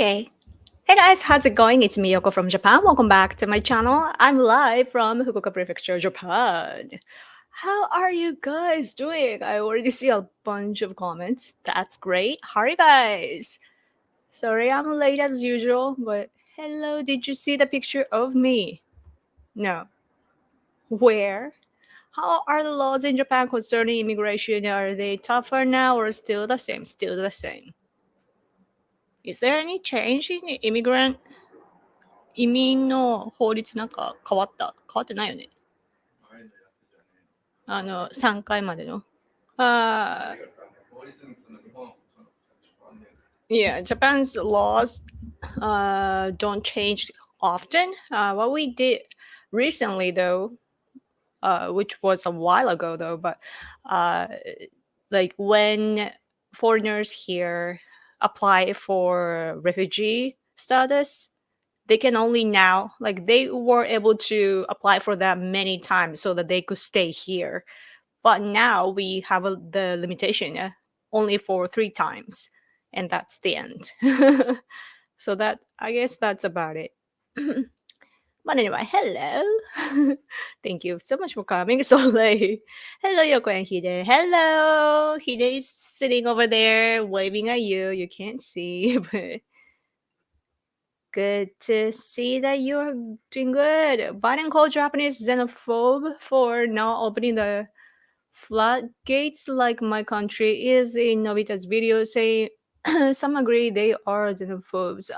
Okay. Hey guys, how's it going? It's Miyoko from Japan. Welcome back to my channel. I'm live from Fukuoka Prefecture, Japan. How are you guys doing? I already see a bunch of comments. That's great. How are you guys? Sorry I'm late as usual, but hello, did you see the picture of me? No. Where? How are the laws in Japan concerning immigration? Are they tougher now or still the same? Still the same. Is there any change in immigrant 移民の法律なんか変わった？変わってないよね。3回までの。Yeah, Japan's laws don't change often. What we did recently, though, which was a while ago, though, but like when foreigners here apply for refugee status, they can only now, like they were able to apply for that many times so that they could stay here. But now we have the limitation only for 3 times, and that's the end. So that, I guess that's about it. But anyway, hello. Thank you so much for coming so late. Hello, Yoko and Hide. Hello. Hide is sitting over there waving at you. You can't see, but good to see that you're doing good. Biden called Japanese xenophobe for not opening the floodgates like my country is in Nobita's video saying some agree they are xenophobes.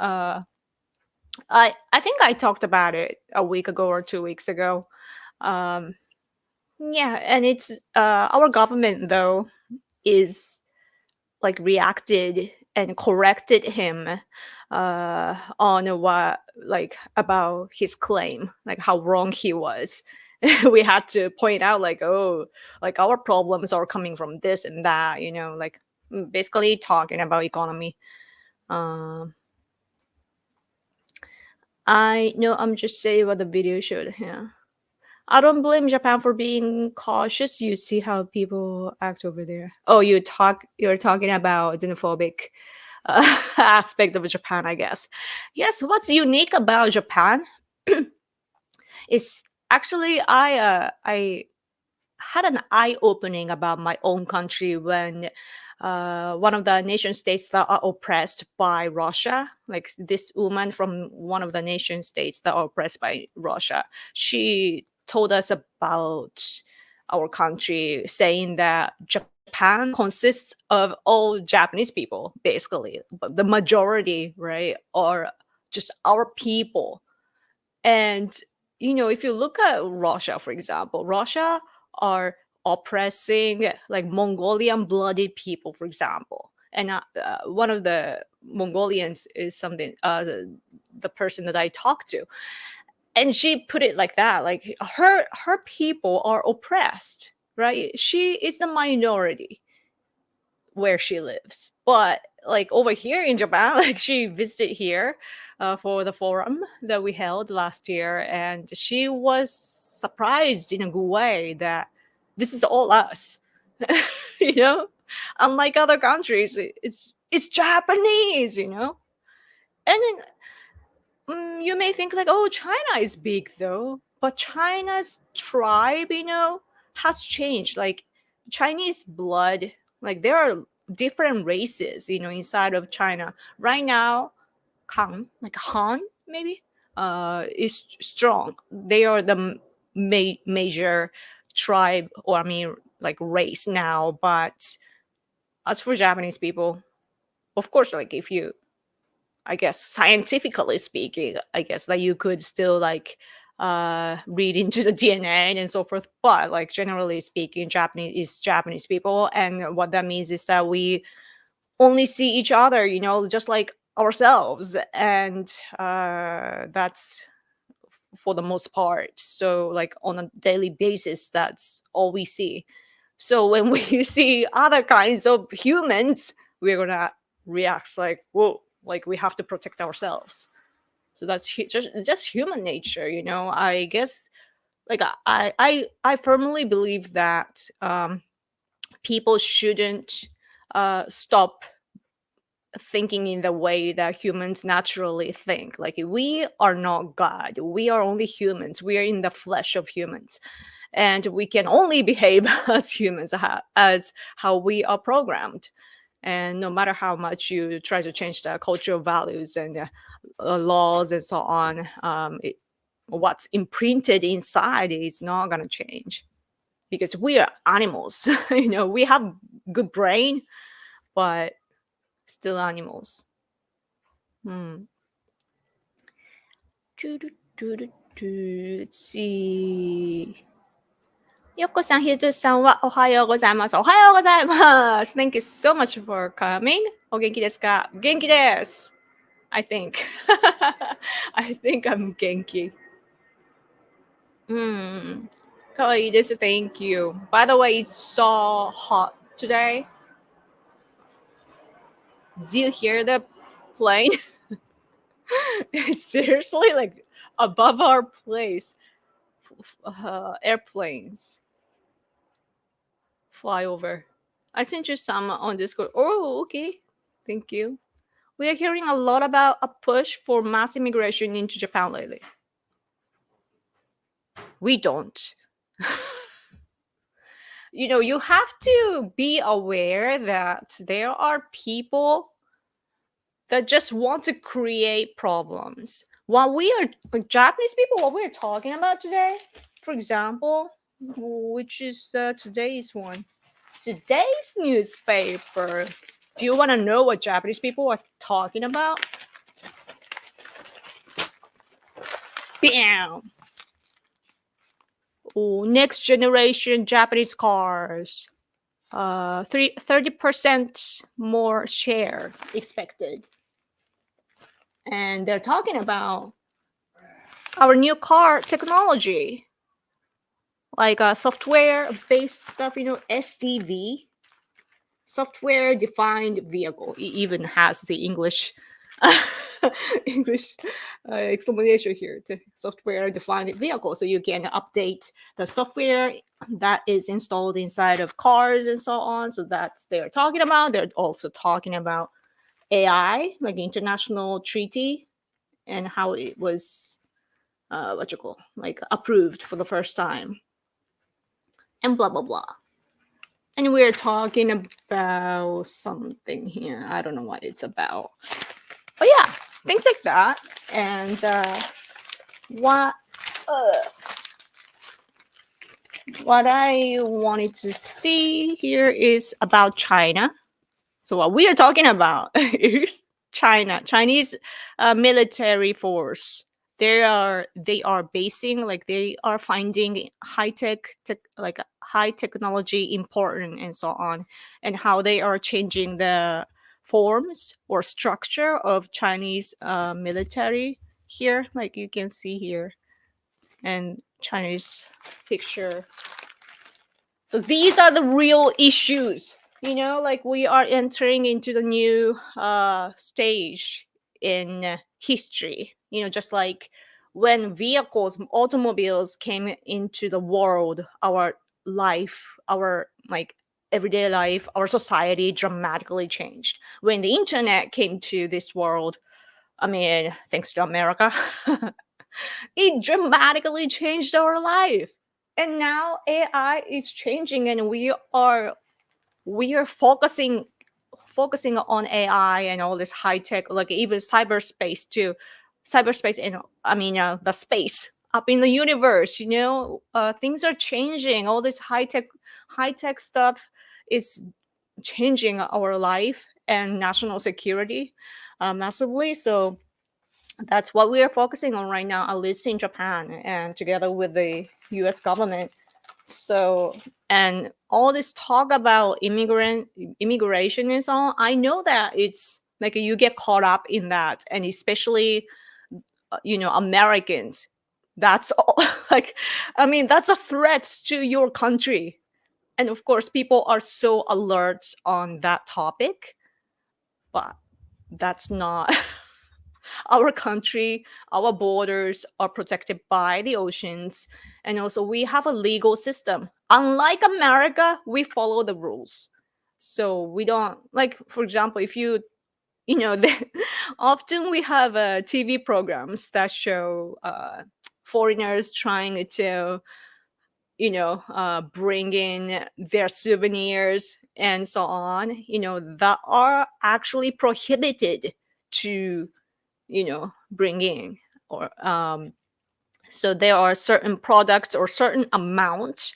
I think I talked about it a week ago or 2 weeks ago. Yeah, and it's our government though is like reacted and corrected him on what like about his claim, like how wrong he was. We had to point out like, oh, like our problems are coming from this and that, you know, like basically talking about economy. I know I'm just saying what the video showed. Yeah. I don't blame Japan for being cautious. You see how people act over there. Oh, you're talking about xenophobic aspect of Japan, I guess. Yes, what's unique about Japan is actually I had an eye opening about my own country when one of the nation states that are oppressed by Russia, like this woman from one of the nation states that are oppressed by Russia, she told us about our country, saying that Japan consists of all Japanese people, basically, but the majority, right, are just our people. And you know, if you look at Russia, for example, Russia are oppressing like Mongolian blooded people, for example. And one of the Mongolians is something, the person that I talked to. And she put it like that, like her people are oppressed, right? She is the minority where she lives. But like over here in Japan, like she visited here for the forum that we held last year, and she was surprised in a good way that this is all us. You know, unlike other countries, it's Japanese. You know, and then you may think like, oh, China is big though, but China's tribe, you know, has changed. Like Chinese blood, like there are different races, you know, inside of China. Right now, like Han, maybe, is strong. They are the major tribe, or I mean, like race now. But as for Japanese people, of course, like if you, I guess, scientifically speaking, I guess that you could still like read into the DNA and so forth. But like generally speaking, Japanese is Japanese people, and what that means is that we only see each other, you know, just like ourselves, and that's for the most part. So like on a daily basis, that's all we see. So when we see other kinds of humans, we're gonna react like, whoa, like we have to protect ourselves. So that's just human nature, you know. I guess like I firmly believe that people shouldn't stop thinking in the way that humans naturally think. Like, we are not God. We are only humans. We are in the flesh of humans. And we can only behave as humans, as how we are programmed. And no matter how much you try to change the cultural values and laws and so on, what's imprinted inside is not going to change. Because we are animals. We have good brain, but still animals. Let's see. よっこさん、ひとしさんはおはようございます。おはようございます。Thank you so much for coming. お元気ですか？元気です。I think. I think I'm 元気。かわいいです。Thank you. By the way, it's so hot today. Do you hear the plane? Seriously, like above our place, airplanes fly over. I sent you some on Discord. Oh, okay. Thank you. We are hearing a lot about a push for mass immigration into Japan lately. We don't. You have to be aware that there are people that just want to create problems. Japanese people, what we're talking about today, for example, which is today's one. Today's newspaper. Do you want to know what Japanese people are talking about? Bam! Next generation Japanese cars. 30% more share expected. And they're talking about our new car technology. Like software-based stuff, SDV. Software-defined vehicle. It even has the English explanation here. The software-defined vehicle. So you can update the software that is installed inside of cars and so on. So that's they're talking about. They're also talking about AI, like international treaty, and how it was approved for the first time. And blah, blah, blah. And we're talking about something here. I don't know what it's about. But yeah, things like that. And what I wanted to see here is about China. So what we are talking about is China. Chinese military force. They are basing, like they are finding high technology important and so on, and how they are changing the forms or structure of Chinese military here, like you can see here, and Chinese picture. So these are the real issues. Like we are entering into the new stage in history. Just like when automobiles came into the world, our life, our everyday life, our society dramatically changed. When the internet came to this world, thanks to America, it dramatically changed our life. And now AI is changing, and we are focusing on AI and all this high tech, like even cyberspace too. Cyberspace and the space up in the universe. Things are changing. All this high tech stuff is changing our life and national security massively. So that's what we are focusing on right now, at least in Japan, and together with the U.S. government. So, and all this talk about immigration and so on, I know that it's like you get caught up in that, and especially Americans. That's all. That's a threat to your country, and of course, people are so alert on that topic, but that's not. Our country, our borders are protected by the oceans. And also we have a legal system. Unlike America, we follow the rules. So we don't, for example, if you often we have TV programs that show foreigners trying to, bring in their souvenirs and so on, that are actually prohibited to, bring in. Or so there are certain products or certain amount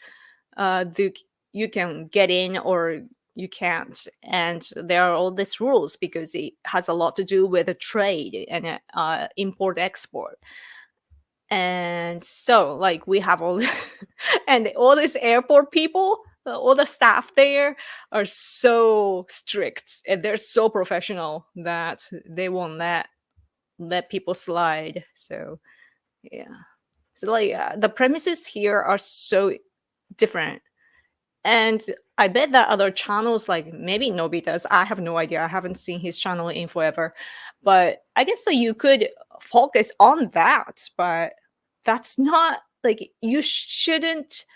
that you can get in or you can't, and there are all these rules because it has a lot to do with the trade and import export. And so like we have all and all these airport people, all the staff there are so strict and they're so professional that they won't let people slide. So yeah, so like the premises here are so different. And I bet that other channels, like maybe Nobita's, I have no idea. I haven't seen his channel in forever. But I guess that you could focus on that. But that's not like you shouldn't,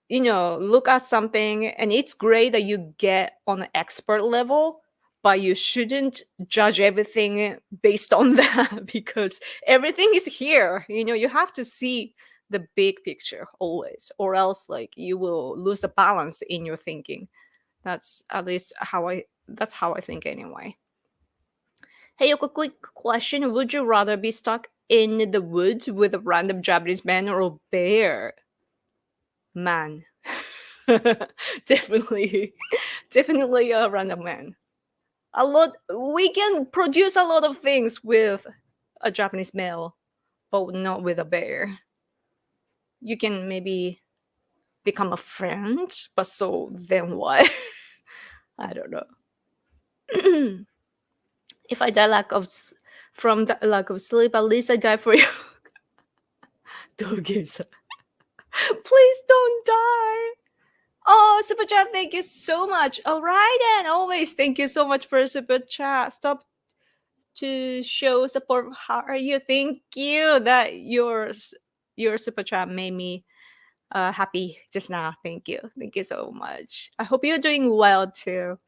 look at something. And it's great that you get on an expert level, but you shouldn't judge everything based on that because everything is here. You have to see the big picture always, or else like you will lose the balance in your thinking. That's at least how I think anyway. Hey Yoko, quick question. Would you rather be stuck in the woods with a random Japanese man or a bear? Man. definitely a random man. We can produce a lot of things with a Japanese male, but not with a bear. You can maybe become a friend, but so then what? I don't know. If I die from the lack of sleep, at least I die for you. Please don't die. Oh, super chat, thank you so much. All right, and always thank you so much for super chat. Stop to show support. How are you? Thank you. That your super chat made me happy just now. Thank you so much. I hope you're doing well too.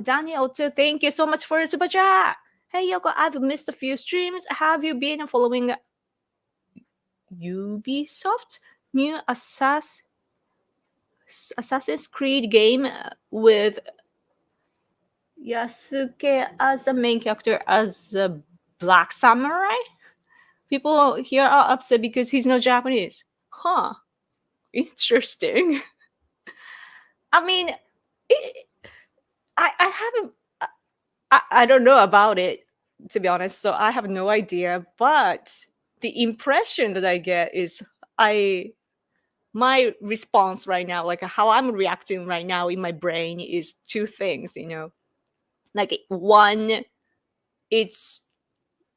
Daniel too, thank you so much for your super chat. Hey Yoko, I've missed a few streams. Have you been following Ubisoft new Assassin's Creed game with Yasuke as the main character as a black samurai? People here are upset because he's not Japanese. Huh. Interesting. I mean, I haven't. I don't know about it, to be honest. So I have no idea. But the impression that I get is my response right now, like how I'm reacting right now in my brain, is two things. Like one, it's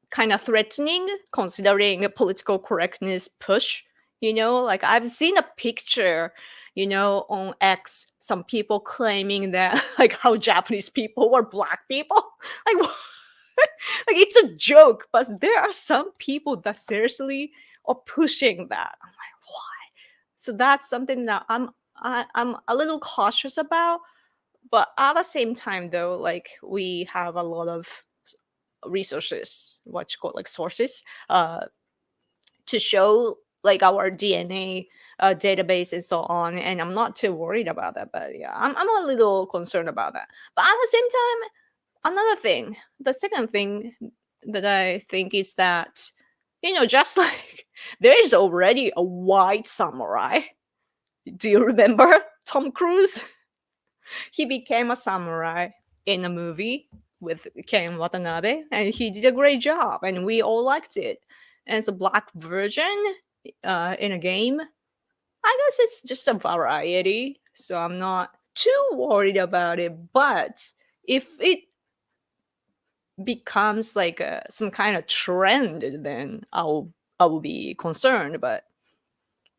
kind of threatening considering a political correctness push. Like I've seen a picture, on X, some people claiming that like how Japanese people were black people. Like, like it's a joke, but there are some people that seriously are pushing that. I'm like, why? So that's something that I'm a little cautious about. But at the same time, though, like we have a lot of resources, what you call like sources, to show like our DNA database and so on, and I'm not too worried about that. But yeah, I'm a little concerned about that. But at the same time, the second thing that I think is that just like there is already a white samurai. Do you remember Tom Cruise? He became a samurai in a movie with Ken Watanabe, and he did a great job, and we all liked it. And it's a black version in a game. I guess it's just a variety, so I'm not too worried about it. But if it becomes like some kind of trend, then I will be concerned. But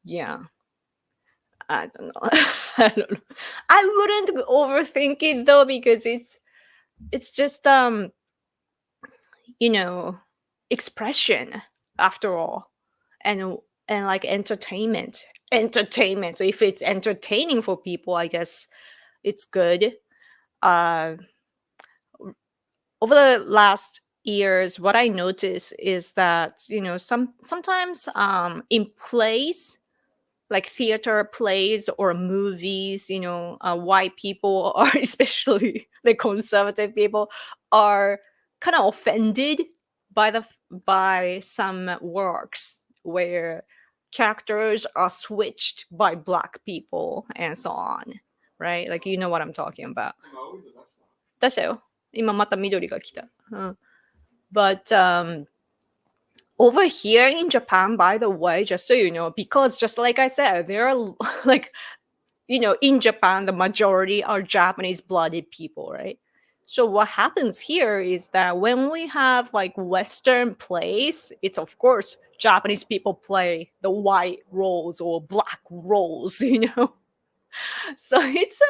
yeah, I don't know. I don't know. I wouldn't overthink it though, because it's just expression after all, and like entertainment. So if it's entertaining for people, I guess it's good. over the last years, what I notice is that sometimes in plays, like theater plays or movies, white people are especially the conservative people are kind of offended by some works where characters are switched by black people and so on, right? Like, you know what I'm talking about. 出したよ。今また緑が来た。But over here in Japan, by the way, just so you know, because just like I said, there are like, in Japan, the majority are Japanese blooded people, right? So what happens here is that when we have like Western plays, it's of course Japanese people play the white roles or black roles, So it's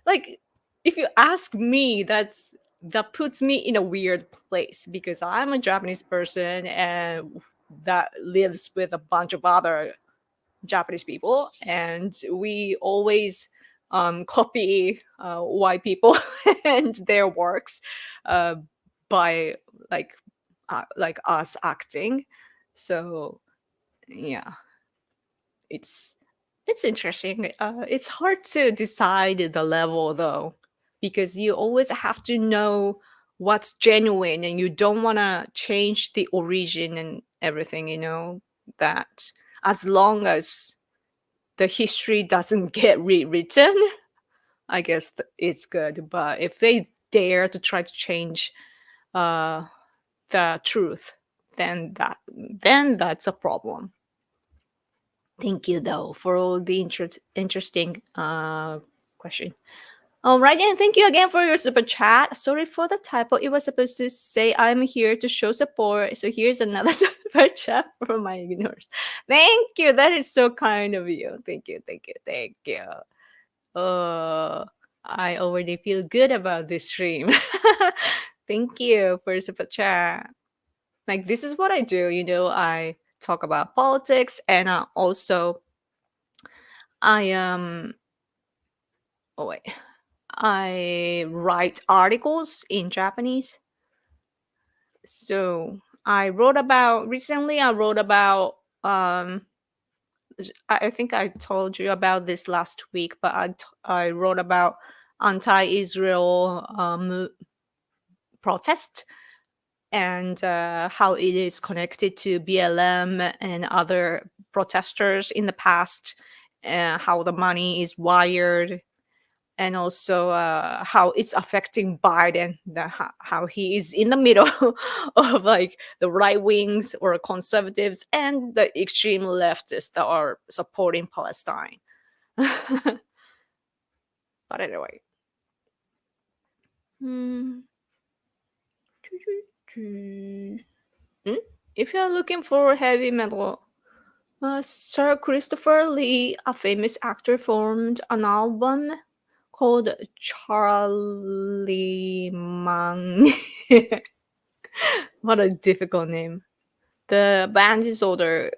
like, if you ask me, that puts me in a weird place because I'm a Japanese person and that lives with a bunch of other Japanese people, and we always copy white people and their works by like us acting. So yeah, it's interesting. It's hard to decide the level though, because you always have to know what's genuine and you don't want to change the origin and everything, that as long as the history doesn't get rewritten, I guess it's good. But if they dare to try to change the truth, then that's a problem. Thank you, though, for all the interesting question. All right, and thank you again for your super chat. Sorry for the typo. It was supposed to say I'm here to show support. So here's another super chat from my ignorance. Thank you. That is so kind of you. Thank you. I already feel good about this stream. Thank you for super chat. Like, this is what I do. I talk about politics, and also I write articles in Japanese. So recently I wrote about I think I told you about this last week, but I wrote about anti-Israel protest and how it is connected to BLM and other protesters in the past, how the money is wired, and also how it's affecting Biden, how he is in the middle of like the right wings or conservatives and the extreme leftists that are supporting Palestine. But anyway. If you're looking for heavy metal, Sir Christopher Lee, a famous actor, formed an album called Charlie Man. What a difficult name. The band is older,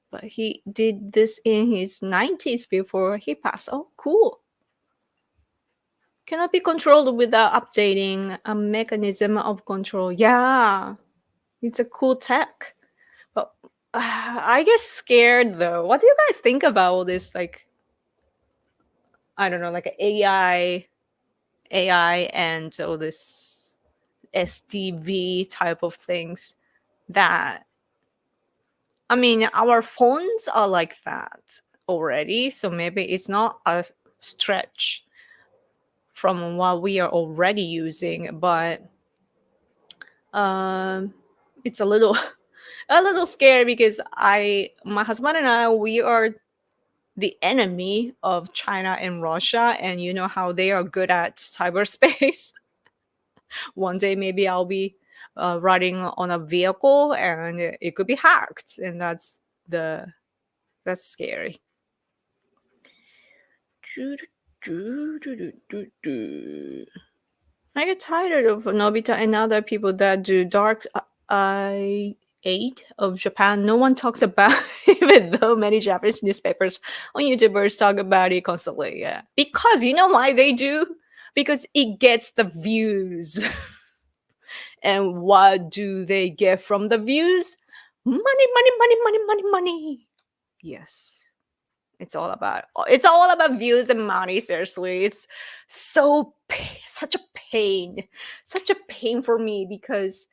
but he did this in his 90s before he passed. Oh, cool. Cannot be controlled without updating a mechanism of control. Yeah, it's a cool tech. But I get scared though. What do you guys think about all this, like, I don't know, like AI and all this SDV type of things that, I mean, our phones are like that already, so maybe it's not a stretch from what we are already using, but it's a little scary because my husband and I, we are the enemy of China and Russia, and you know how they are good at cyberspace. One day maybe I'll be riding on a vehicle and it could be hacked, and that's scary. I get tired of Nobita and other people that do dark I-8 of Japan. No one talks about it, even though many Japanese newspapers on YouTubers talk about it constantly. Yeah, because you know why they do? Because it gets the views. And what do they get from the views? Money, money, money, money, money, money. Yes. It's all about views and money. Seriously, it's such a pain for me, because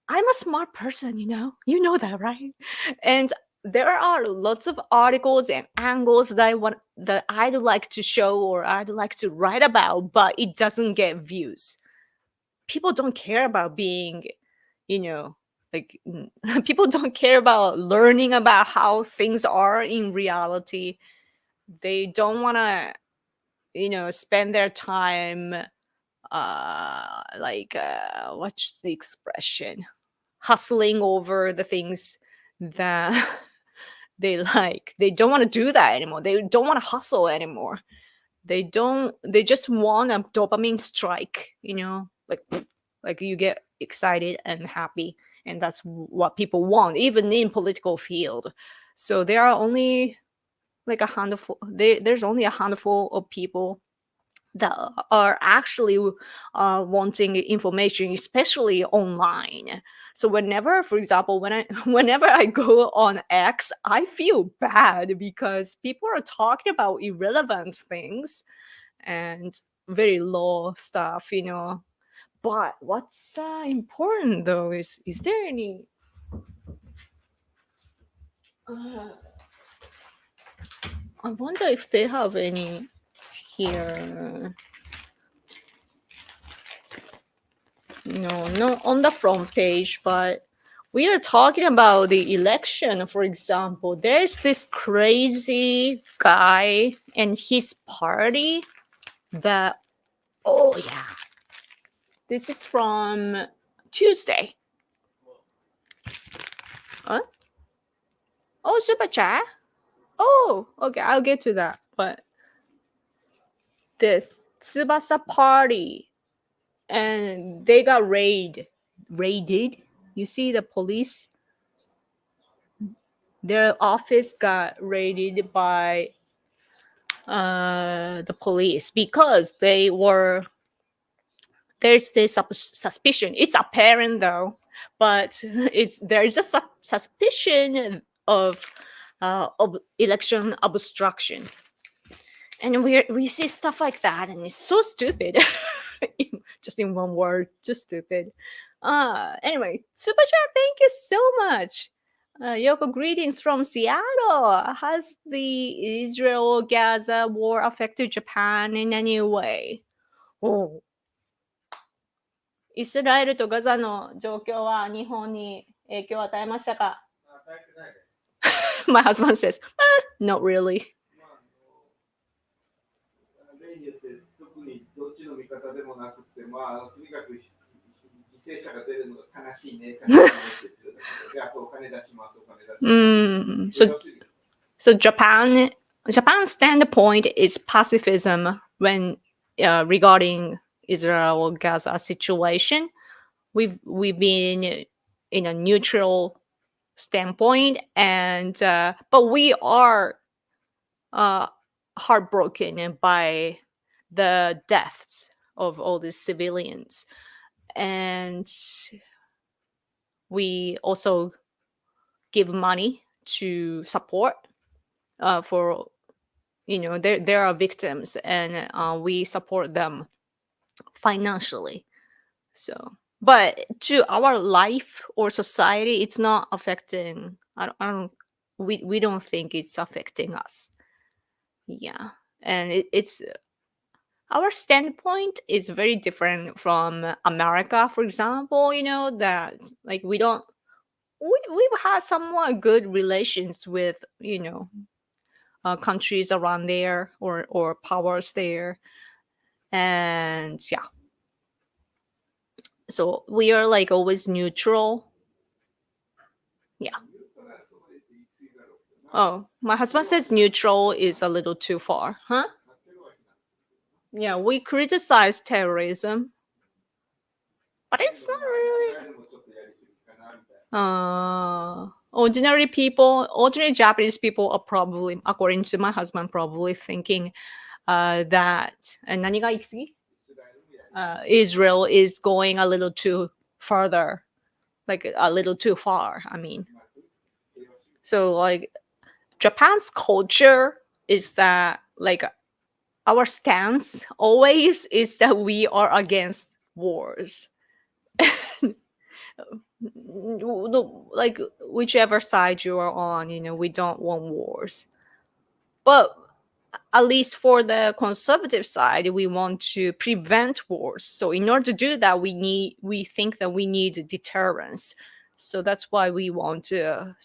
I'm a smart person, you know that, right? And there are lots of articles and angles that I'd like to show or I'd like to write about, but it doesn't get views. People don't care about being, like people don't care about learning about how things are in reality. They don't want to, spend their time, what's the expression? Hustling over the things that they like. They don't want to do that anymore. They don't want to hustle anymore. They just want a dopamine strike, like you get excited and happy, and that's what people want, even in political field. So there are only like a handful. There's only a handful of people that are actually wanting information, especially online. So for example, whenever I go on X, I feel bad because people are talking about irrelevant things and very low stuff, But what's important though is there any I wonder if they have any here. No, not on the front page, but we are talking about the election. For example, there's this crazy guy and his party that, oh yeah, this is from Tuesday. Huh? Oh, super chat. Oh, okay, I'll get to that. But this Tsubasa party, and they got raided. You see the police, their office got raided by the police because there's this suspicion. It's apparent though, but there's a suspicion of election obstruction, and we see stuff like that, and it's so stupid. Just in one word, just stupid. Anyway, super chat, thank you so much. Yoko, greetings from Seattle. Has the Israel-Gaza war affected Japan in any way? Oh. イスラエルとガザの状況は日本に影響を与えましたか? My husband says, not really. 例によって特にどっちの味方でもなくて、とにかく犠牲者が出るのが悲しいね。So Japan's standpoint is pacifism when regarding Israel-Gaza situation. We've been in a neutral standpoint, and but we are heartbroken by the deaths of all these civilians, and we also give money to support for there are victims, and we support them financially. So, but to our life or society, it's not affecting. We don't think it's affecting us. Yeah, and it's our standpoint is very different from America, for example. That like we've had somewhat good relations with countries around there or powers there, and yeah. So we are like always neutral. Yeah. Oh, my husband says neutral is a little too far, huh? Yeah, we criticize terrorism, but it's not really. Ordinary Japanese people are probably, according to my husband, probably thinking that Israel is going a little too further, like a little too far. I mean, so like Japan's culture is that like our stance always is that we are against wars. Like whichever side you are on, we don't want wars. But at least for the conservative side, we want to prevent wars. So in order to do that, we think that we need deterrence. So that's why we want to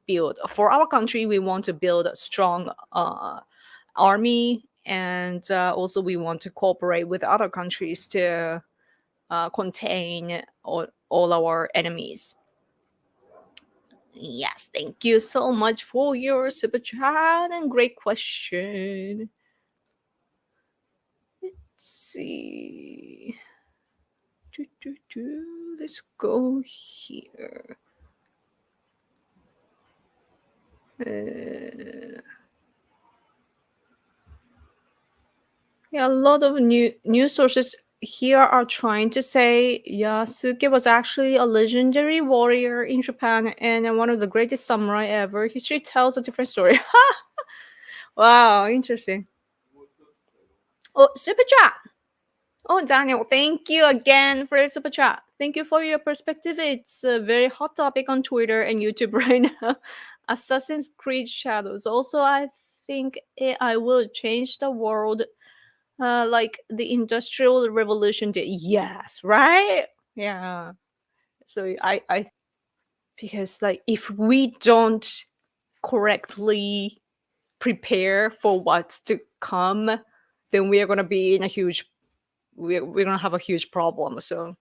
build, for our country, we want to build a strong army, and also we want to cooperate with other countries to contain all our enemies. Yes, thank you so much for your super chat and great question. Let's see. Let's go here. Yeah, a lot of news sources here are trying to say Yasuke was actually a legendary warrior in Japan and one of the greatest samurai ever. History tells a different story. Wow, interesting. Oh, super chat. Oh, Daniel, thank you again for the super chat. Thank you for your perspective. It's a very hot topic on Twitter and YouTube right now. Assassin's Creed Shadows. Also, I think AI will change the world like the Industrial Revolution did. Yes, right? Yeah. So I because like if we don't correctly prepare for what's to come, then we are gonna be in a huge we're gonna have a huge problem. So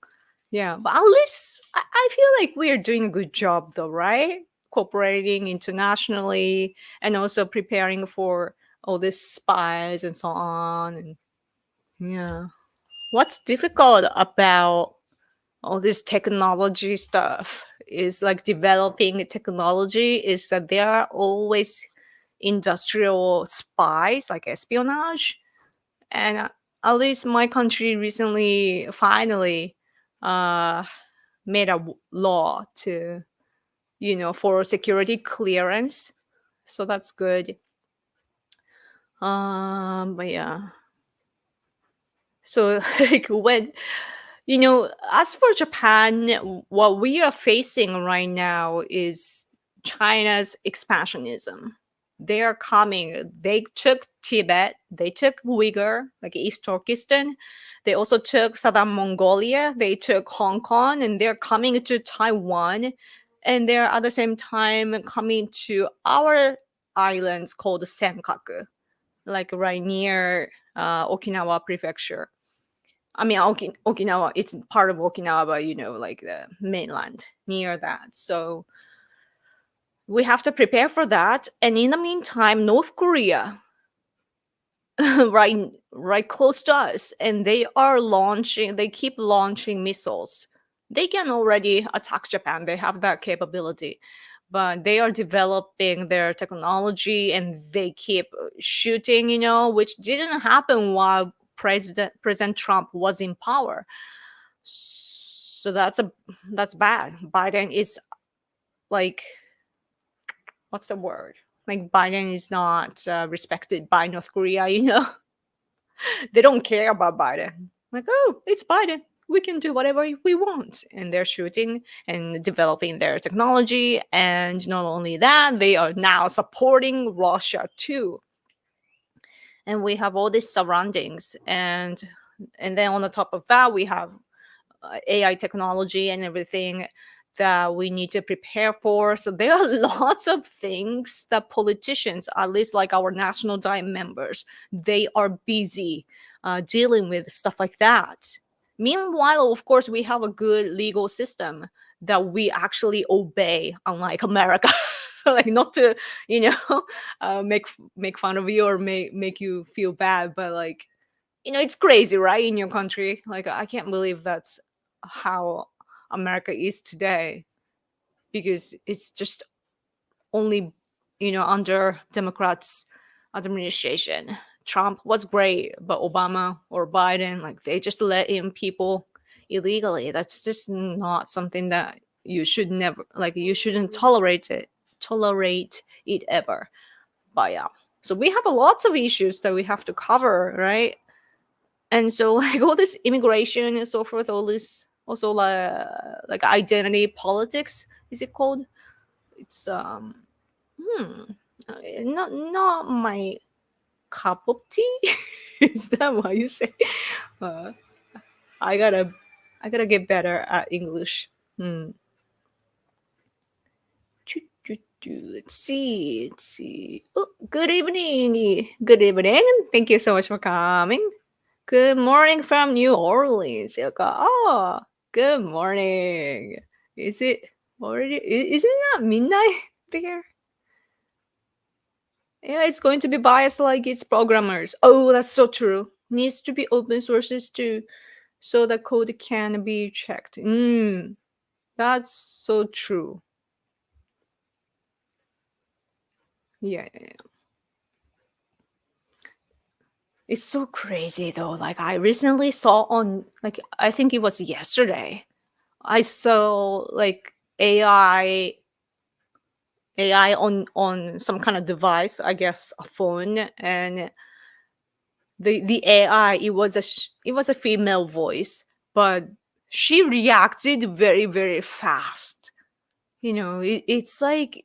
yeah, but at least I feel like we are doing a good job though, right? Cooperating internationally and also preparing for all these spies and so on. And yeah. What's difficult about all this technology stuff is like developing technology is that there are always industrial spies like espionage. And at least my country recently finally made a law to, for security clearance. So that's good. But yeah. So like when as for Japan, what we are facing right now is China's expansionism. They are coming. They took Tibet. They took Uyghur, like East Turkestan. They also took Southern Mongolia. They took Hong Kong, and they're coming to Taiwan. And they're at the same time coming to our islands called Senkaku, like right near Okinawa Prefecture. I mean, Okinawa, it's part of Okinawa, but like the mainland near that. So we have to prepare for that. And in the meantime, North Korea, right close to us, and they keep launching missiles. They can already attack Japan. They have that capability. But they are developing their technology and they keep shooting, which didn't happen while President Trump was in power. So that's bad. Biden is like, what's the word? Like Biden is not respected by North Korea. They don't care about Biden. Like, oh, it's Biden. We can do whatever we want. And they're shooting and developing their technology. And not only that, they are now supporting Russia too. And we have all these surroundings. And then on the top of that, we have AI technology and everything that we need to prepare for. So there are lots of things that politicians, at least like our National Diet members, they are busy dealing with stuff like that. Meanwhile, of course, we have a good legal system that we actually obey, unlike America. Like not to, make fun of you or make you feel bad, but like, it's crazy, right? In your country, like I can't believe that's how America is today, because it's just only under Democrats administration. Trump was great, but Obama or Biden, like they just let in people illegally. That's just not something that you should never, like, you shouldn't tolerate it ever. But yeah, so we have lots of issues that we have to cover, right? And so like all this immigration and so forth, all this also like identity politics, is it called? It's not my cup of tea. Is that what you say? uh, I gotta get better at English. Let's see. Oh, good evening. Thank you so much for coming. Good morning from New Orleans. Oh, good morning. Is it already? Isn't that midnight there? Yeah, it's going to be biased like its programmers. Oh, that's so true. Needs to be open sources too, so the code can be checked. That's so true. Yeah. It's so crazy though. Like I recently saw on, like, I think it was yesterday, I saw like AI on some kind of device, I guess a phone, and the AI, it was a female voice, but she reacted very very fast. It's like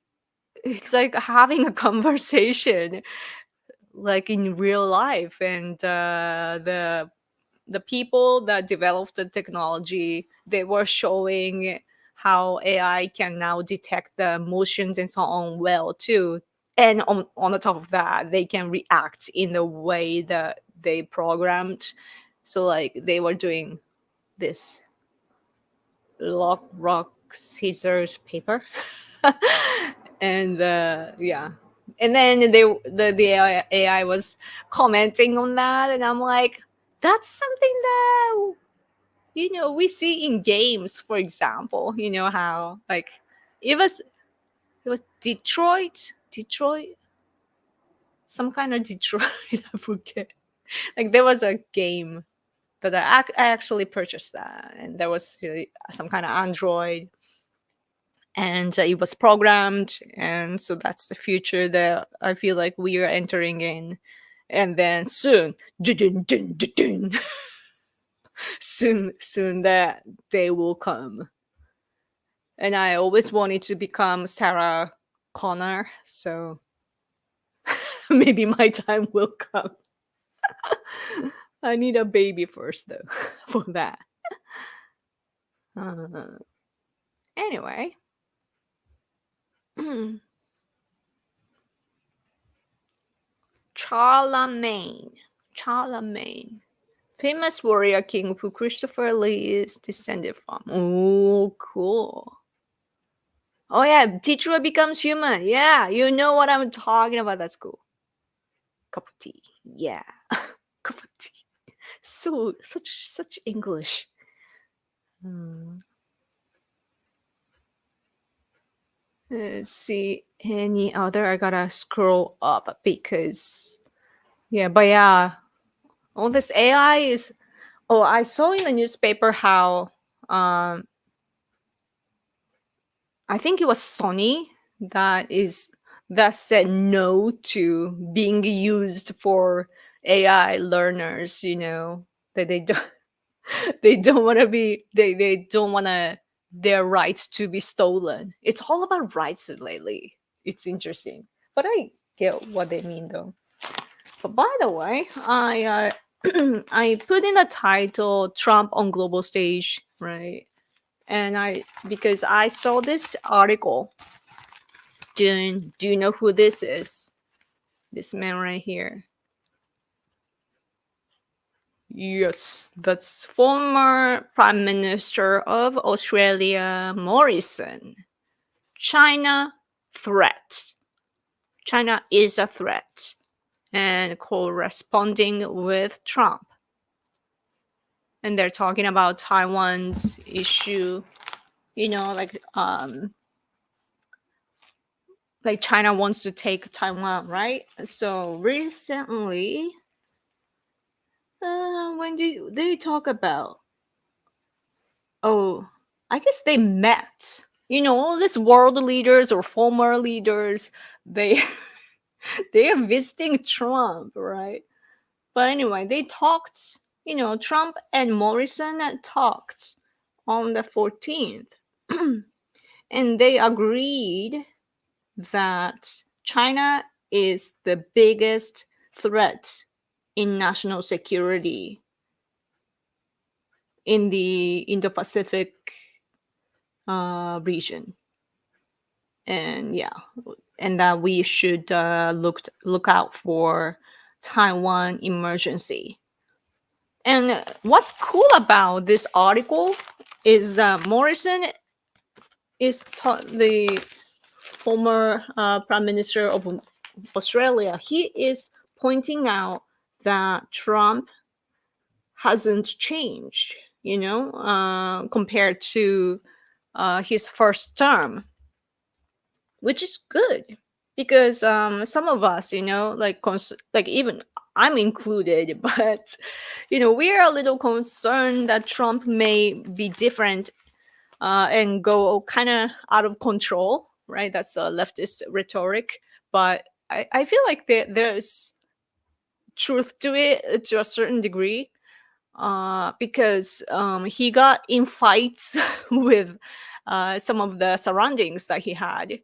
having a conversation like in real life, and the people that developed the technology, they were showing how AI can now detect the emotions and so on well too. And on the top of that, they can react in the way that they programmed. So like they were doing this rock scissors paper. And yeah, and then the AI was commenting on that, and I'm like, that's something that we see in games, for example. How like it was Detroit, some kind of Detroit. I forget. Like there was a game that I actually purchased that, and there was some kind of Android, and it was programmed, and so that's the future that I feel like we are entering in. And then soon, soon that day will come. And I always wanted to become Sarah Connor, so maybe my time will come. I need a baby first though for that. Anyway. Charlemagne, famous warrior king who Christopher Lee is descended from. Oh, cool. Oh yeah, Detroit becomes human. Yeah, you know what I'm talking about. That's cool. Cup of tea. Yeah, cup of tea. So such English. Let's see any other. I gotta scroll up because but yeah, all this AI is. Oh, I saw in the newspaper how I think it was Sony that said no to being used for AI learners. That they don't they don't want to be they don't want their rights to be stolen. It's all about rights lately. It's interesting, but I get what they mean though. But by the way, I I put in the title Trump on global stage, right? And because I saw this article. Do you know who this is? This man right here. Yes, that's former Prime Minister of Australia, Morrison. China threat. China is a threat, and corresponding with Trump. And they're talking about Taiwan's issue, like China wants to take Taiwan, right? So recently, when did they talk about Oh, I guess they met. All these world leaders or former leaders, they they are visiting Trump, right? But anyway, they talked. Trump and Morrison talked on the 14th, and they agreed that China is the biggest threat in national security in the Indo-Pacific region, and that we should look out for Taiwan emergency. And what's cool about this article is that Morrison is the former Prime Minister of Australia. He is pointing out that Trump hasn't changed, compared to his first term, which is good because some of us, like even I'm included, but we are a little concerned that Trump may be different and go kind of out of control, right? That's leftist rhetoric, but I feel like there's truth to it to a certain degree, because he got in fights with some of the surroundings that he had,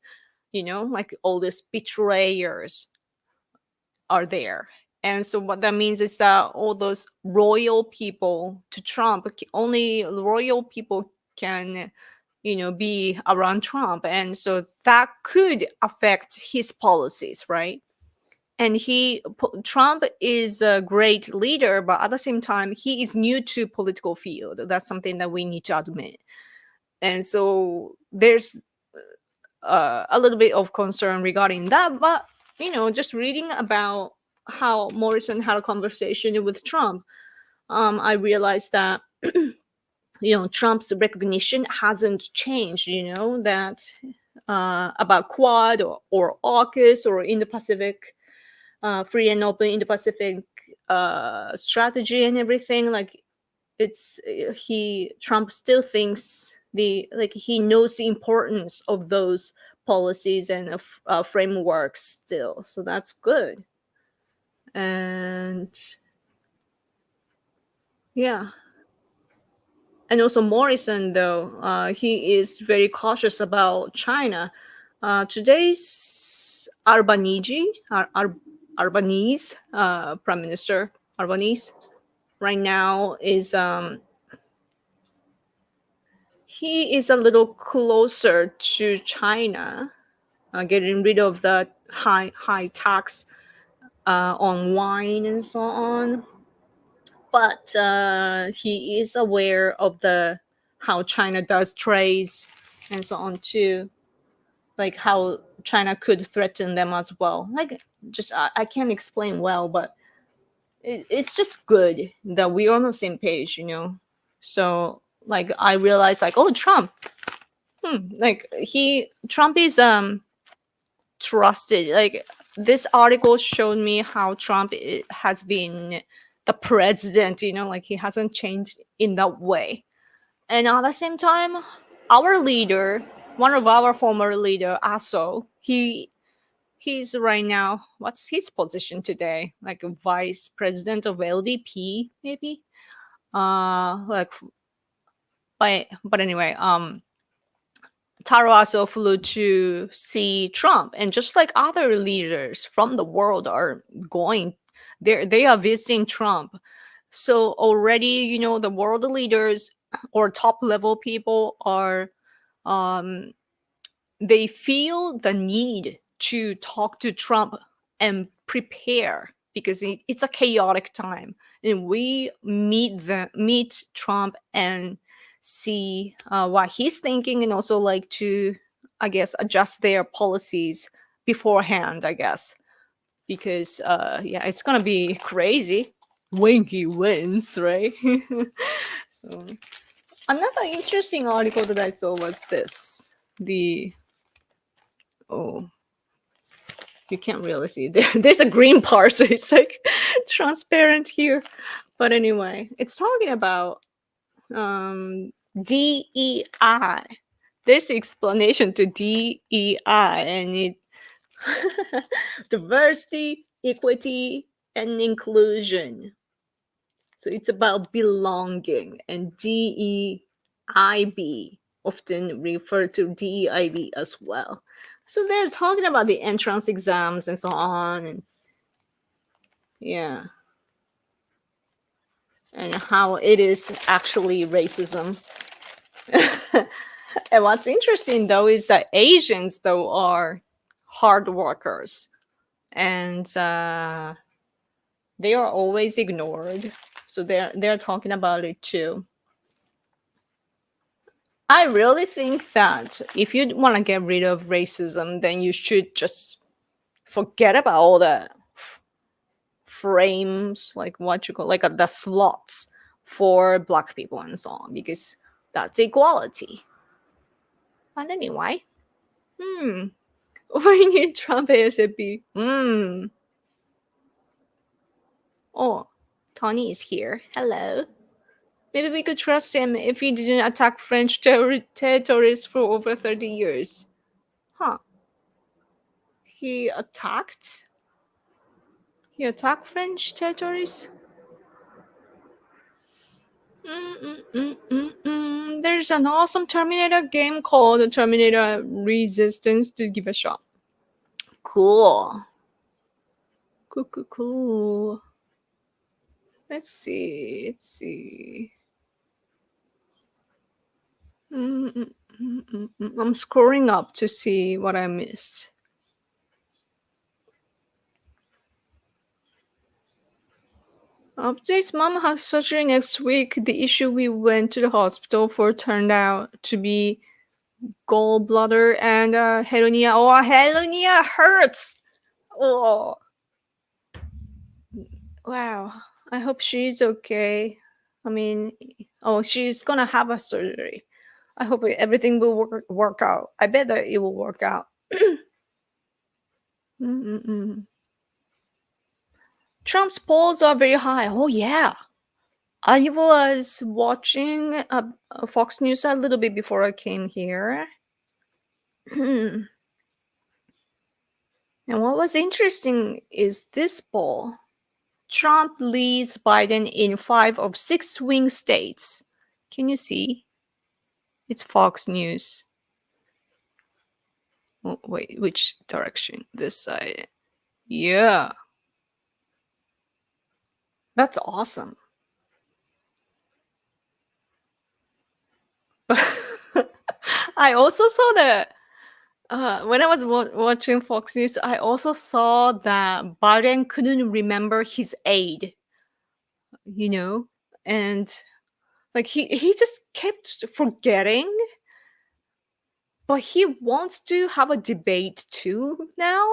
like all these betrayers are there. And so what that means is that all those royal people to Trump, only royal people can, be around Trump. And so that could affect his policies, right? And Trump is a great leader, but at the same time, he is new to political field. That's something that we need to admit. And so there's a little bit of concern regarding that. But, just reading about how Morrison had a conversation with Trump, I realized that, Trump's recognition hasn't changed, that about Quad or AUKUS or Indo-Pacific, free and open Indo-Pacific strategy and everything. Like Trump still thinks he knows the importance of those policies and frameworks still. So that's good. And yeah. And also Morrison, though, he is very cautious about China. Today's Albanese Prime Minister Albanese right now is he is a little closer to China, getting rid of the high tax on wine and so on. But he is aware of how China does trades and so on too, like how China could threaten them as well. Like, just I can't explain well, but it's just good that we're on the same page, So like I realized, like, oh, Trump, Trump is trusted. Like this article showed me how Trump has been the president, like he hasn't changed in that way. And at the same time, our leader, one of our former leader, Aso, he's right now, what's his position today? Like a vice president of LDP, maybe? But anyway, Taro Aso flew to see Trump, and just like other leaders from the world are going, they are visiting Trump. So already, the world leaders or top level people are, they feel the need to talk to Trump and prepare because it's a chaotic time, and we meet Trump and see what he's thinking, and also like to, I guess, adjust their policies beforehand, I guess, because it's gonna be crazy when he wins, right? So another interesting article that I saw was this. You can't really see there's a green part, so it's like transparent here. But anyway, it's talking about DEI. There's explanation to DEI, and it diversity, equity, and inclusion. So it's about belonging, and DEIB, often referred to DEIB as well. So they're talking about the entrance exams and so on, and yeah, and how it is actually racism. And what's interesting though is that Asians though are hard workers, and they are always ignored. So they're talking about it too. I really think that if you want to get rid of racism, then you should just forget about all the frames, like what you call, like the slots for Black people and so on, because that's equality. But anyway, we need Trump ASAP. Oh, Tony is here. Hello. Maybe we could trust him if he didn't attack French territories for over 30 years. Huh. He attacked French territories? There's an awesome Terminator game called Terminator Resistance to give a shot. Cool. Cool. Let's see. I'm scrolling up to see what I missed. Jay's mom has surgery next week. The issue we went to the hospital for turned out to be gallbladder and hernia. Oh, hernia hurts. Oh, wow. I hope she's okay. I mean, she's gonna have a surgery. I hope everything will work out. I bet that it will work out. Trump's polls are very high. Oh, yeah. I was watching Fox News a little bit before I came here. And what was interesting is this poll. Trump leads Biden in 5 of 6 swing states. Can you see? It's Fox News. Oh, wait, which direction? This side. Yeah. That's awesome. I also saw that when I was watching Fox News, I also saw that Biden couldn't remember his aide, and like he just kept forgetting. But he wants to have a debate too now.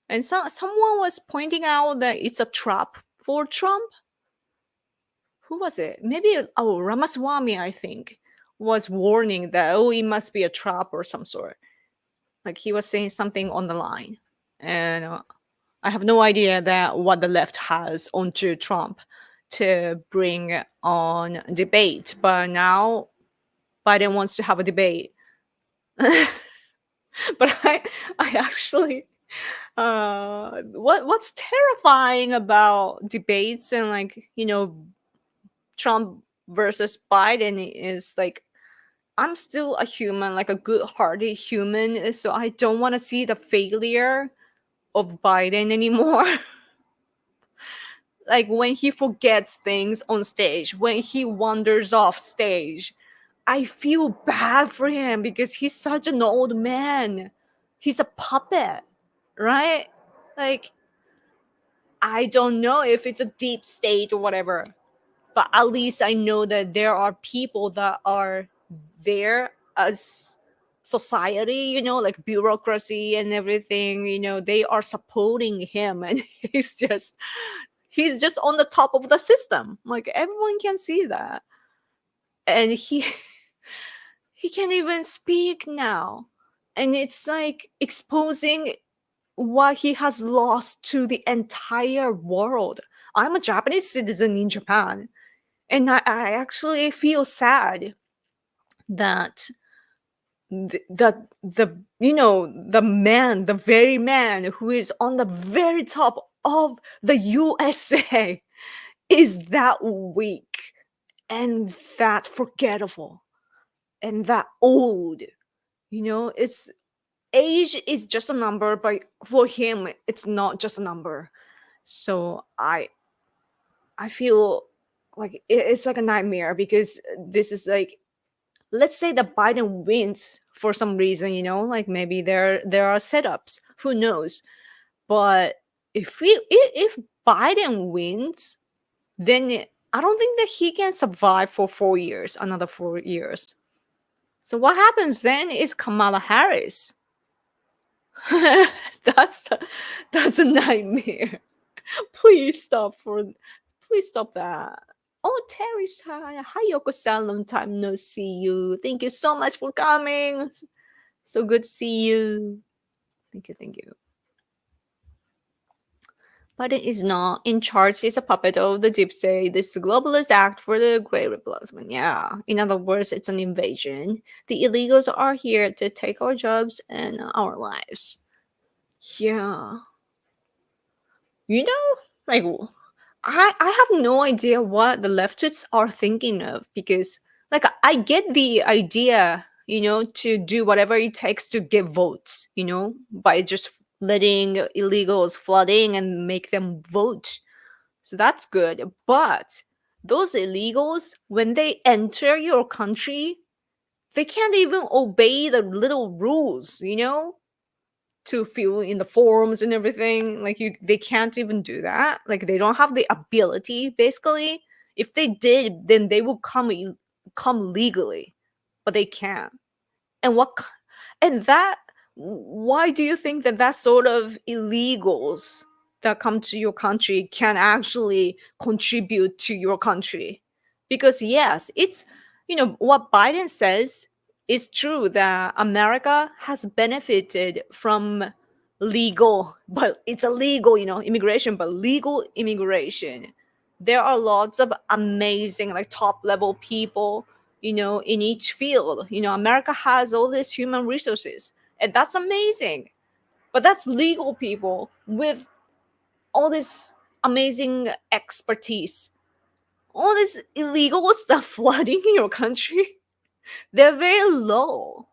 And someone was pointing out that it's a trap for Trump. Who was it? Maybe Ramaswamy, I think, was warning that it must be a trap or some sort. Like he was saying something on the line, and I have no idea that what the left has onto Trump to bring on debate. But now Biden wants to have a debate. But I actually what's terrifying about debates and Trump versus Biden is like I'm still a human, like a good-hearted human, so I don't want to see the failure of Biden anymore. Like when he forgets things on stage, when he wanders off stage, I feel bad for him because he's such an old man. He's a puppet, right? Like, I don't know if it's a deep state or whatever, but at least I know that there are people that are there as society, like bureaucracy and everything, they are supporting him, and he's just on the top of the system. Like everyone can see that. And he can't even speak now. And it's like exposing what he has lost to the entire world. I'm a Japanese citizen in Japan, and I actually feel sad that the you know, the very man who is on the very top of the USA is that weak and that forgettable and that old. It's age is just a number, but for him it's not just a number. So I feel like it's like a nightmare, because this is like, let's say that Biden wins for some reason, like maybe there are setups, who knows. But if Biden wins, then I don't think that he can survive for 4 years, another 4 years. So what happens then is Kamala Harris. that's that's a nightmare. Please stop that. Oh, Terry's hi. Hi, Yoko-san. Long time no see you. Thank you so much for coming. So good to see you. Thank you. Biden is not in charge. He's a puppet of the deep state. This is a globalist act for the great replacement. Yeah. In other words, it's an invasion. The illegals are here to take our jobs and our lives. Yeah. Like, I have no idea what the leftists are thinking of, because like I get the idea, to do whatever it takes to get votes, by just letting illegals flood in and make them vote. So that's good. But those illegals, when they enter your country, they can't even obey the little rules, to fill in the forms and everything. Like, they can't even do that. Like, they don't have the ability, basically. If they did, then they would come legally, but they can't. And why do you think that sort of illegals that come to your country can actually contribute to your country? Because yes, it's, what Biden says is true, that America has benefited from legal, but it's illegal, immigration, but legal immigration. There are lots of amazing, like, top level people, in each field. America has all these human resources, and that's amazing. But that's legal people with all this amazing expertise. All these illegals that flooding your country, they're very low.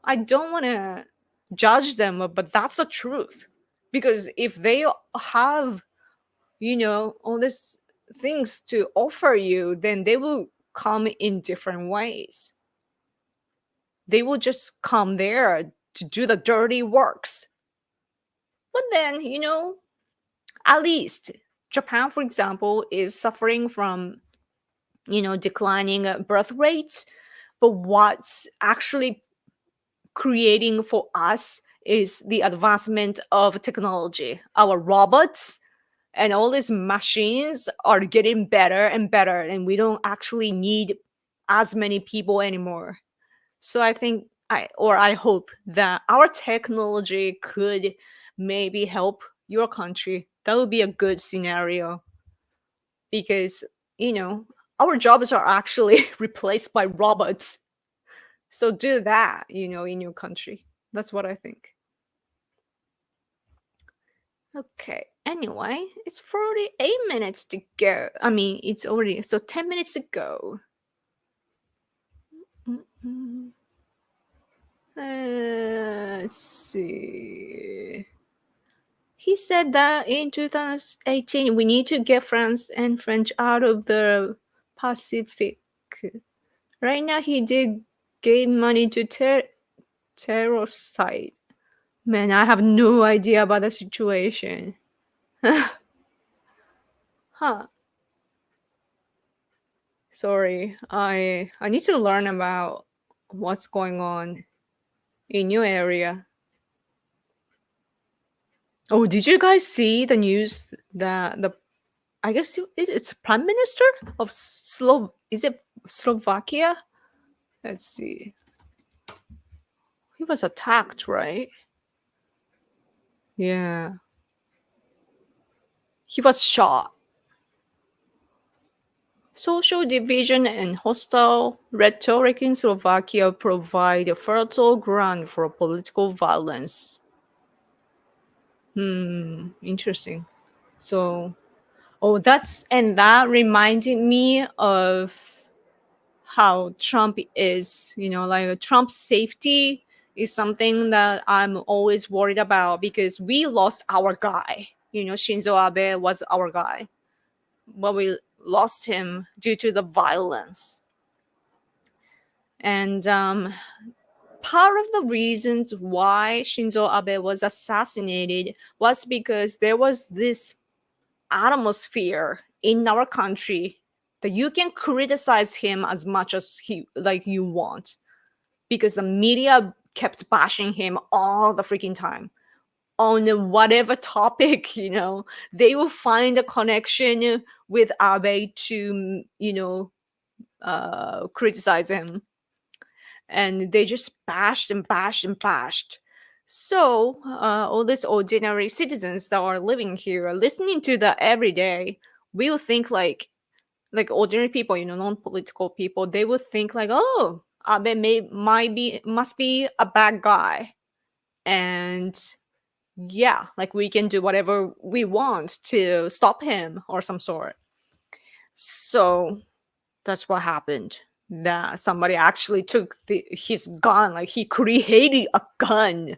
I don't want to judge them, but that's the truth. Because if they have, all these things to offer you, then they will come in different ways. They will just come there to do the dirty works. But then, at least Japan, for example, is suffering from, declining birth rates. But what's actually creating for us is the advancement of technology. Our robots and all these machines are getting better and better, and we don't actually need as many people anymore. So I think I hope that our technology could maybe help your country. That would be a good scenario, because, our jobs are actually replaced by robots. So do that, in your country. That's what I think. Okay. Anyway, it's 48 minutes to go. I mean, it's already 10 minutes to go. Mm-mm. Let's see. He said that in 2018 we need to get France and French out of the Pacific. Right now he did give money to terror site. Man, I have no idea about the situation. Huh. Sorry. I need to learn about what's going on in your area. Oh, did you guys see the news that I guess it's Prime Minister of is it Slovakia? Let's see. He was attacked, right? Yeah. He was shot. social division and hostile rhetoric in Slovakia provide a fertile ground for political violence. Interesting. So, that reminded me of how Trump is, like Trump's safety is something that I'm always worried about because we lost our guy. Shinzo Abe was our guy, but we lost him due to the violence. And part of the reasons why Shinzo Abe was assassinated was because there was this atmosphere in our country that you can criticize him as much as you want, because the media kept bashing him all the freaking time on whatever topic. They will find a connection with Abe to criticize him, and they just bashed and bashed and bashed. So all these ordinary citizens that are living here, listening to that every day, will think like ordinary people, non-political people, they would think like, oh, Abe must be a bad guy, and yeah, like we can do whatever we want to stop him or some sort. So that's what happened. That somebody actually took his gun, like he created a gun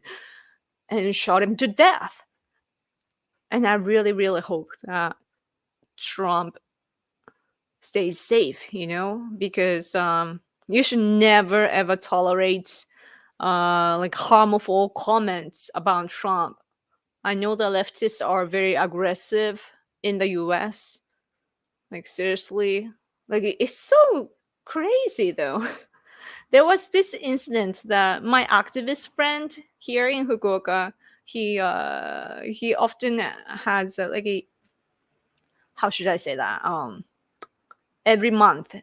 and shot him to death. And I really, really hope that Trump stays safe, because you should never ever tolerate like harmful comments about Trump. I know the leftists are very aggressive in the US. Like seriously, like it's so crazy though. There was this incident that my activist friend here in Fukuoka, he often has how should I say that? Every month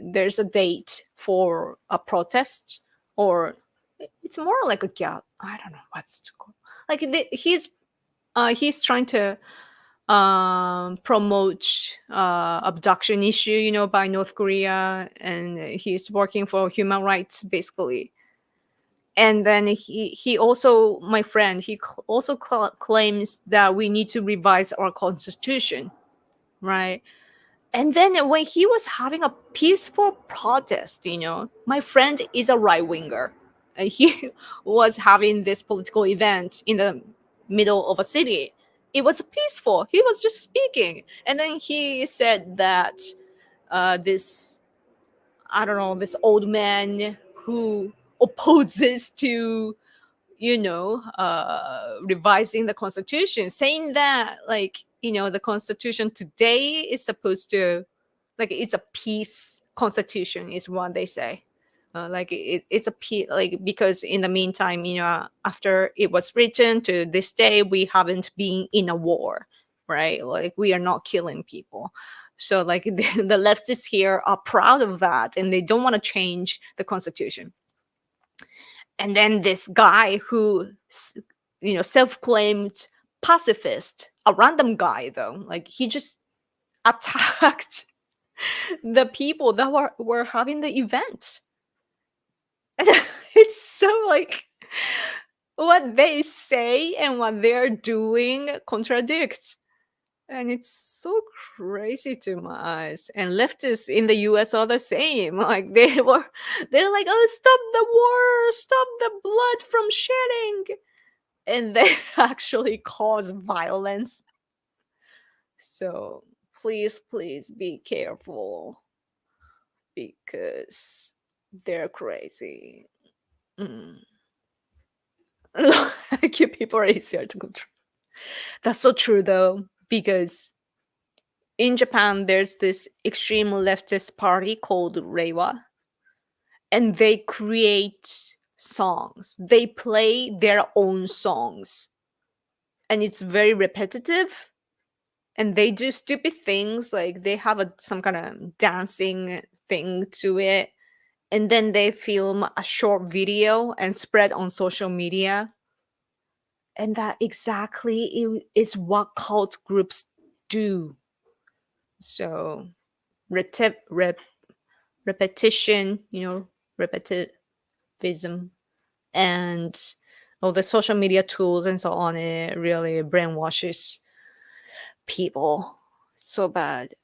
there's a date for a protest, or it's more like a gap. I don't know what's it called. Like he's trying to promote abduction issue, by North Korea, and he's working for human rights basically. And then he also, my friend, he also claims that we need to revise our constitution, right? And then when he was having a peaceful protest, my friend is a right winger. And he was having this political event in the middle of a city. It was peaceful. He was just speaking. And then he said that this, I don't know, this old man who opposes to, revising the constitution, saying that the constitution today is supposed to, like, it's a peace constitution is what they say. It's a peace, like, because in the meantime, after it was written to this day, we haven't been in a war, right? Like we are not killing people. So like the leftists here are proud of that, and they don't want to change the constitution. And then this guy who self-claimed pacifist, a random guy though, like he just attacked the people that were having the event. And it's so like what they say and what they're doing contradict. And it's so crazy to my eyes. And leftists in the US are the same. Like they're like, oh, stop the war, stop the blood from shedding. And they actually cause violence. So please be careful, because they're crazy. Like people are easier to control. That's so true though, because in Japan there's this extreme leftist party called Reiwa, and they create songs. They play their own songs, and it's very repetitive. And they do stupid things, like they have some kind of dancing thing to it, and then they film a short video and spread on social media. And that exactly is what cult groups do. So repetition, repetitivism, and all the social media tools and so on. It really brainwashes people so bad.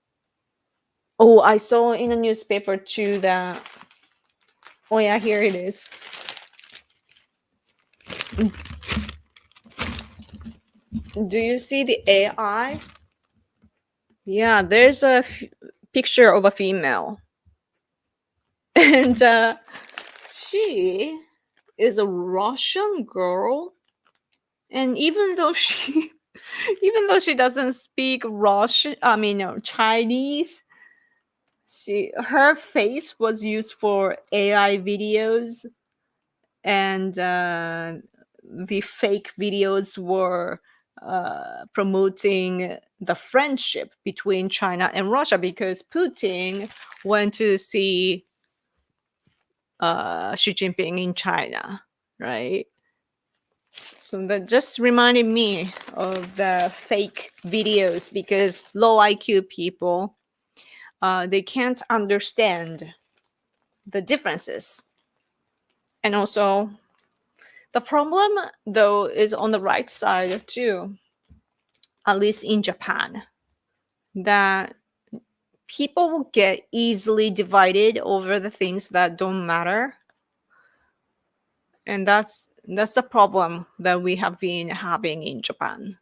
Oh, I saw in a newspaper too that, oh yeah, here it is. Do you see the AI? Yeah, there's a picture of a female. And she is a Russian girl. And even though she doesn't speak Chinese, her face was used for AI videos, and the fake videos were promoting the friendship between China and Russia, because Putin went to see Xi Jinping in China, right? So that just reminded me of the fake videos, because low IQ people, they can't understand the differences. And also, the problem, though, is on the right side too, at least in Japan, that people will get easily divided over the things that don't matter. And that's the problem that we have been having in Japan.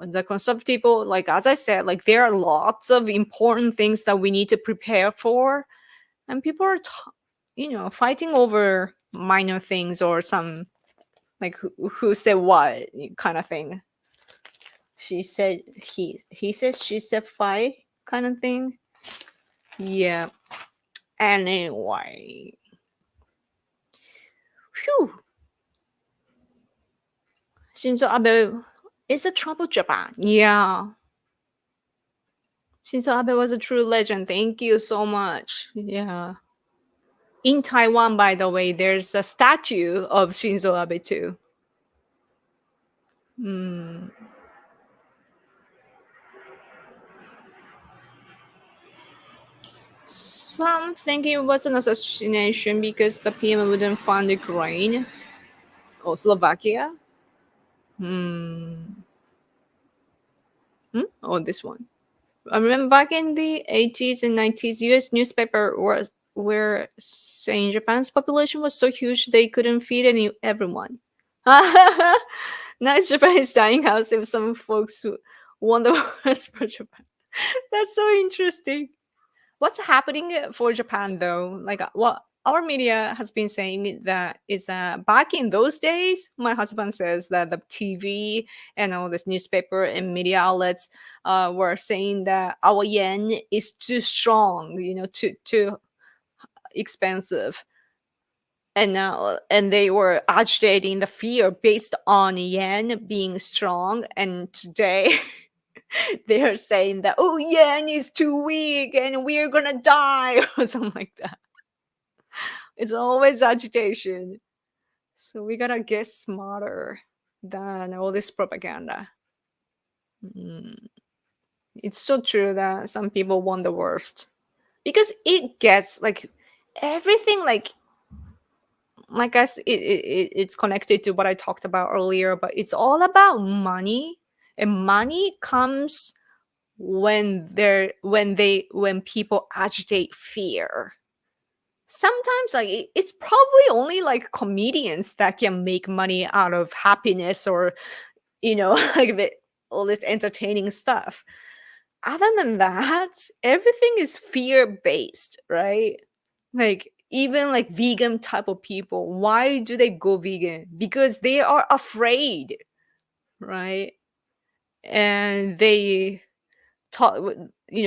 The concept people, like as I said, like there are lots of important things that we need to prepare for, and people are fighting over minor things, or some like who said what kind of thing. She said he said she said fight kind of thing. Yeah. Anyway. Phew. Shinzo Abe is a trouble Japan. Yeah. Shinzo Abe was a true legend. Thank you so much. Yeah. In Taiwan, by the way, there's a statue of Shinzo Abe too. Some think it was an assassination because the PM wouldn't fund Ukraine or Slovakia. Oh, this one. I remember back in the 80s and 90s, US newspaper were saying Japan's population was so huge they couldn't feed everyone. Now Japan is dying out if some folks who won the worst for Japan. That's so interesting. What's happening for Japan though? Like what our media has been saying that is that back in those days, my husband says that the TV and all this newspaper and media outlets were saying that our yen is too strong, too expensive. And they were agitating the fear based on yen being strong. And today they're saying that, oh, yen is too weak and we're gonna die or something like that. It's always agitation. So we gotta get smarter than all this propaganda. It's so true that some people want the worst, because it gets like everything us it's connected to what I talked about earlier, but it's all about money, and money comes when people agitate fear. Sometimes like it's probably only like comedians that can make money out of happiness, or like all this entertaining stuff. Other than that, everything is fear based, right? Like even like vegan type of people, why do they go vegan? Because they are afraid, right? And they talk,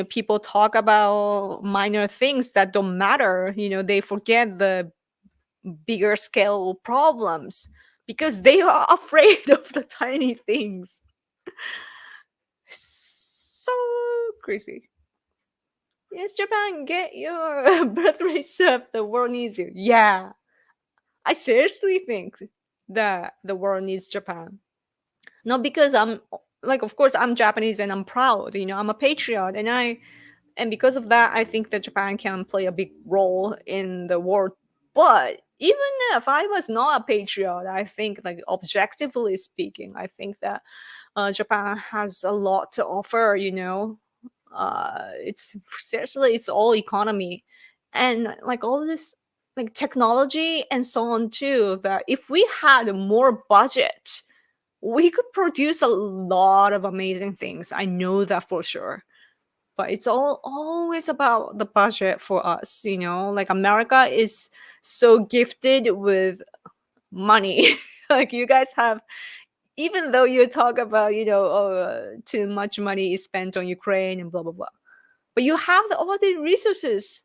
people talk about minor things that don't matter. They forget the bigger scale problems because they are afraid of the tiny things. So crazy. Yes, Japan, get your birth rate up. The world needs you. Yeah, I seriously think that the world needs Japan. Not because I'm like, of course, I'm Japanese and I'm proud. I'm a patriot, and And because of that, I think that Japan can play a big role in the world. But even if I was not a patriot, I think, like, objectively speaking, I think that Japan has a lot to offer, it's seriously, it's all economy and like all this, like, technology and so on too, that if we had more budget, we could produce a lot of amazing things. I know that for sure. But it's always about the budget for us, like America is so gifted with money. Like, you guys have, even though you talk about, too much money is spent on Ukraine and blah blah blah, but you have all the resources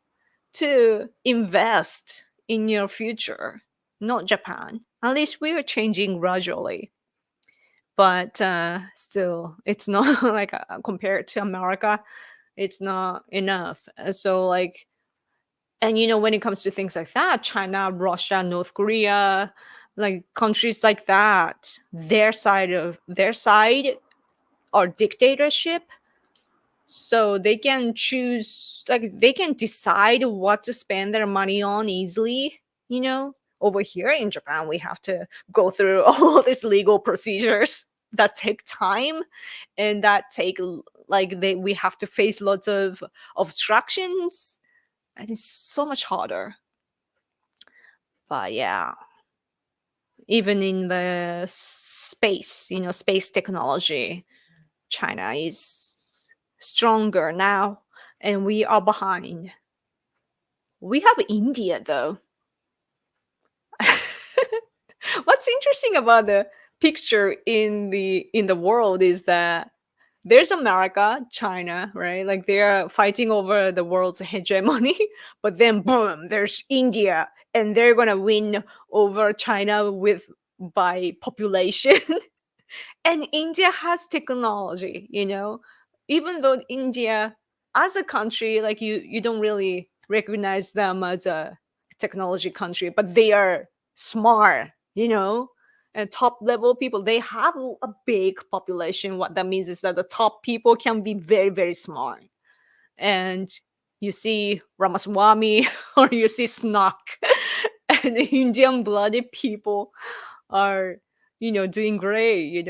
to invest in your future. Not Japan. At least we are changing gradually, but still, it's not like, compared to America, it's not enough. So, like, and when it comes to things like that, China, Russia, North Korea, like countries like that, their side are dictatorship, so they can choose, like, they can decide what to spend their money on easily. Over here in Japan, we have to go through all these legal procedures that take time, and that take, like, we have to face lots of obstructions, and it's so much harder. But yeah, even in the space, space technology, China is stronger now, and we are behind. We have India, though. What's interesting about the picture in the world is that there's America, China, right? Like, they're fighting over the world's hegemony, but then boom, there's India, and they're gonna win over China by population. And India has technology, even though India as a country, like, you don't really recognize them as a technology country, but they are smart, and top level people, they have a big population. What that means is that the top people can be very, very smart. And you see Ramaswamy or you see Snak, and the Indian blooded people are, doing great,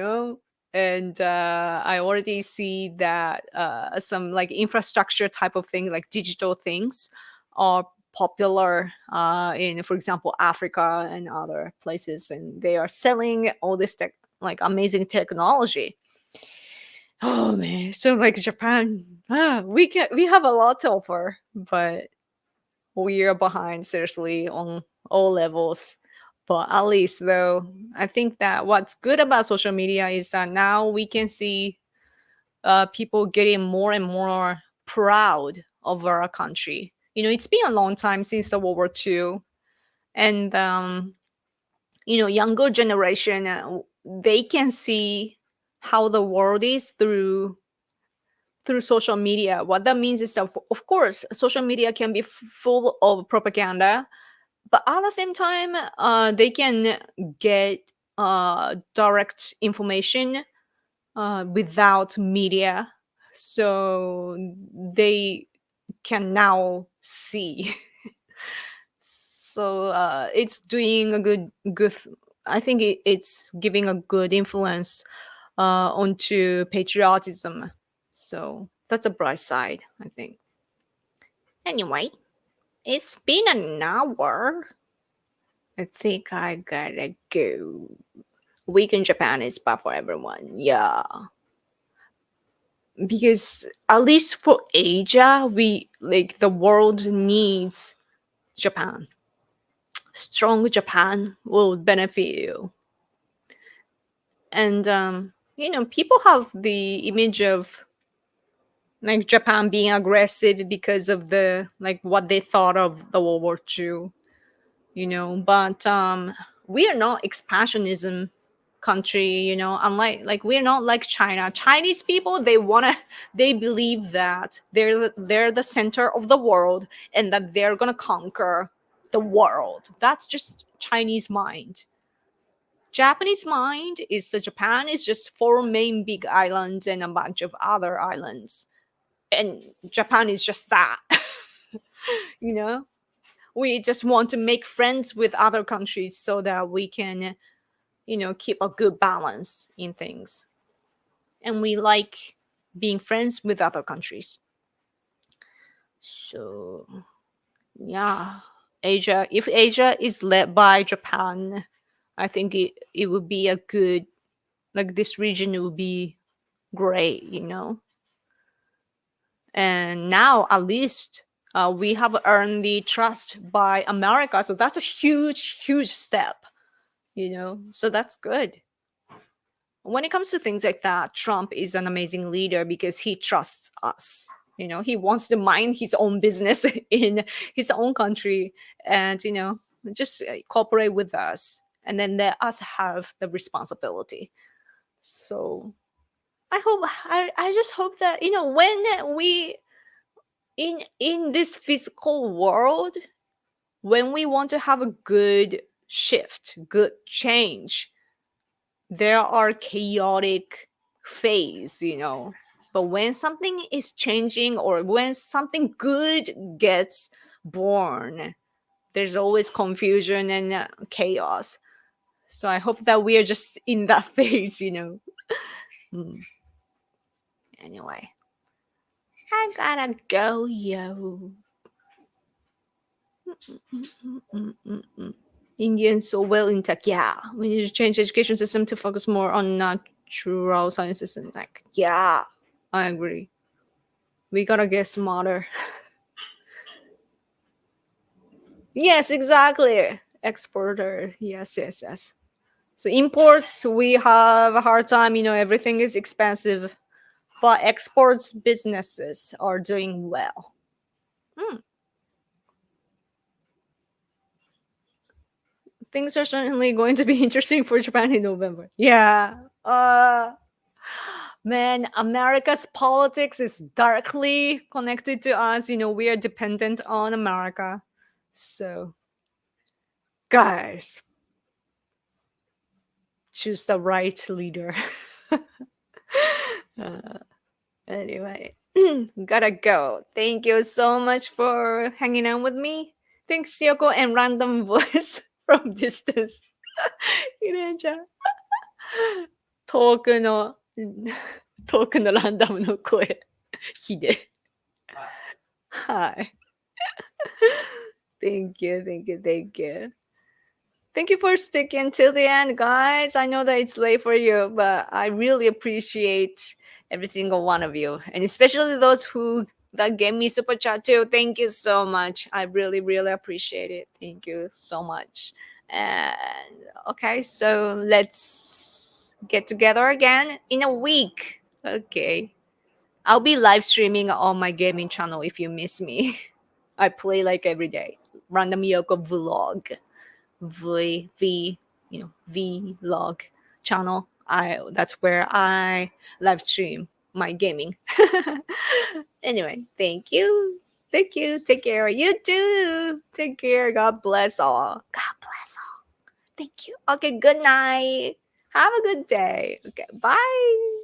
and I already see that some, like, infrastructure type of thing, like digital things, are popular in, for example, Africa and other places, and they are selling all this like amazing technology. Oh man, so, like, Japan, we have a lot to offer, but we are behind, seriously, on all levels. But at least, though, I think that what's good about social media is that now we can see people getting more and more proud of our country. It's been a long time since the World War II, and younger generation, they can see how the world is through social media. What that means is that, of course, social media can be full of propaganda, but at the same time, they can get direct information without media, so they can now see. So it's doing a good. I think it's giving a good influence onto patriotism. So that's a bright side, I think. Anyway, it's been an hour. I think I gotta go. Week in Japan is bad for everyone. Yeah. Because at least for Asia, the world needs Japan. Strong Japan will benefit you. And people have the image of, like, Japan being aggressive because of the, like, what they thought of the World War II, but we are not expansionism country, unlike, like, we're not like China. Chinese people, they believe that they're the center of the world and that they're gonna conquer the world. That's just Chinese mind. Japanese mind is that Japan is just 4 main big islands and a bunch of other islands. And Japan is just that. You know, we just want to make friends with other countries so that we can, keep a good balance in things. And we like being friends with other countries. So, yeah, if Asia is led by Japan, I think it would be a good, like, this region would be great, And now at least we have earned the trust by America. So that's a huge, huge step, So that's good. When it comes to things like that, Trump is an amazing leader because he trusts us. He wants to mind his own business in his own country and, just cooperate with us and then let us have the responsibility. So I just hope that, when we in this physical world, when we want to have a good shift, good change, there are chaotic phase, but when something is changing or when something good gets born, there's always confusion and chaos. So I hope that we are just in that phase, Anyway, I gotta go, yo. Indians so well intact. Yeah, we need to change the education system to focus more on natural sciences and yeah, I agree. We gotta get smarter. Yes, exactly. Exporter. Yes. So imports, we have a hard time. Everything is expensive, but exports businesses are doing well. Things are certainly going to be interesting for Japan in November. Yeah. Man, America's politics is darkly connected to us. We are dependent on America. So, guys, choose the right leader. Anyway, gotta go. Thank you so much for hanging out with me. Thanks, Yoko, and random voice from distance. いれちゃん。遠くのランダムの声。ひで。はい。Thank you. Thank you for sticking till the end, guys. I know that it's late for you, but I really appreciate every single one of you, and especially those that gave me super chat too. Thank you so much. I really, really appreciate it. Thank you so much. And okay, so let's get together again in a week. Okay. I'll be live streaming on my gaming channel if you miss me. I play like every day. Random Yoko vlog. Vlog channel. That's where I live stream my gaming. Anyway, thank you. Take care. You too. Take care. God bless all. Thank you. Okay, good night. Have a good day. Okay, bye.